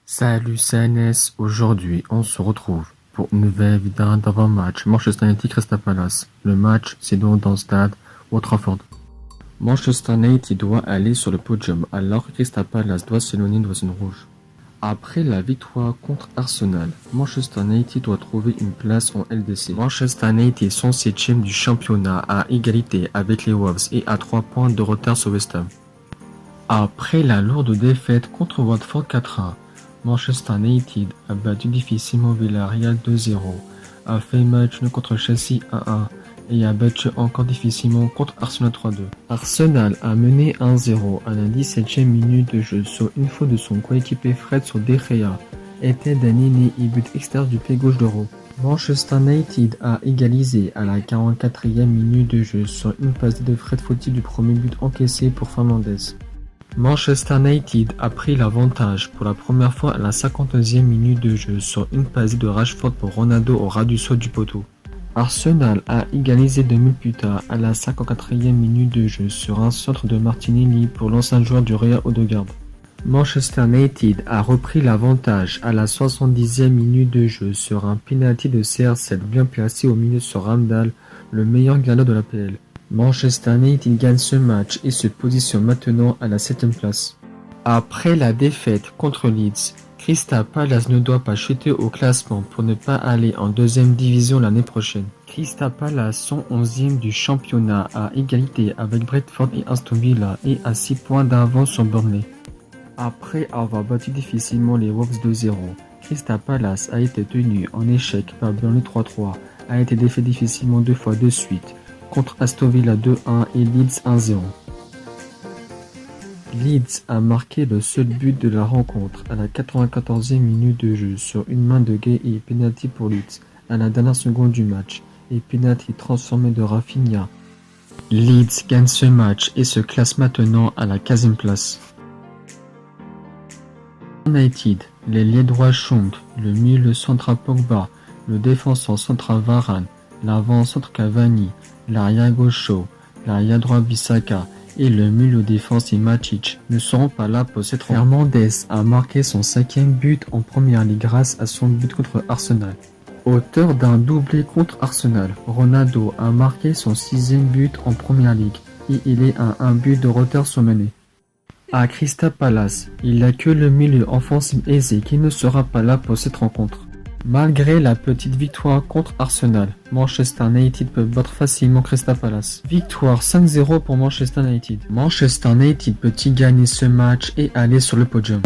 Salut CNS, aujourd'hui on se retrouve pour une nouvelle vidéo d'avant-match Manchester United Crystal Palace. Le match c'est donc dans le stade Old Trafford. Manchester United doit aller sur le podium alors que Crystal Palace doit s'éloigner de la zone rouge. Après la victoire contre Arsenal, Manchester United doit trouver une place en LDC. Manchester United sont 7e du championnat à égalité avec les Wolves et à 3 points de retard sur West Ham. Après la lourde défaite contre Watford 4-1, Manchester United a battu difficilement Villarreal 2-0, a fait match nul contre Chelsea 1-1 et a battu encore difficilement contre Arsenal 3-2. Arsenal a mené 1-0 à la 17e minute de jeu sur une faute de son coéquipier Fred sur De Gea, était Danini et but extérieur du pied gauche d'Euro. Manchester United a égalisé à la 44e minute de jeu sur une passe de Fred fautive du premier but encaissé pour Fernandes. Manchester United a pris l'avantage pour la première fois à la 52e minute de jeu sur une passe de Rashford pour Ronaldo au ras du saut du poteau. Arsenal a égalisé 2 minutes plus tard à la 54e minute de jeu sur un centre de Martinelli pour l'ancien joueur du Real Odegaard. Manchester United a repris l'avantage à la 70e minute de jeu sur un penalty de CR7 bien placé au milieu sur Ramsdale, le meilleur gardien de l'APL. Manchester United gagne ce match et se positionne maintenant à la 7e place. Après la défaite contre Leeds, Crystal Palace ne doit pas chuter au classement pour ne pas aller en 2e division l'année prochaine. Crystal Palace sont 11e du championnat à égalité avec Brentford et Aston Villa et à 6 points d'avance sur Burnley. Après avoir battu difficilement les Wolves 2-0, Crystal Palace a été tenu en échec par Burnley 3-3, a été défait difficilement 2 fois de suite contre Aston Villa 2-1 et Leeds 1-0. Leeds a marqué le seul but de la rencontre à la 94e minute de jeu sur une main de Gay et penalty pour Leeds à la dernière seconde du match et penalty transformé de Rafinha. Leeds gagne ce match et se classe maintenant à la 15e place. United, l'ailier droit Chong, le milieu central Pogba, le défenseur central Varane, l'avant-centre Cavani, l'arrière gauche Shaw, l'arrière droit Bissaka et le milieu défensif Matic ne seront pas là pour cette rencontre. Fernandes a marqué son 5e but en première ligue grâce à son but contre Arsenal. Auteur d'un doublé contre Arsenal, Ronaldo a marqué son 6e but en première ligue et il est à un but de retard sur Mané. À Crystal Palace, il n'y a que le milieu offensif aisé qui ne sera pas là pour cette rencontre. Malgré la petite victoire contre Arsenal, Manchester United peut battre facilement Crystal Palace. Victoire 5-0 pour Manchester United. Manchester United peut-il gagner ce match et aller sur le podium?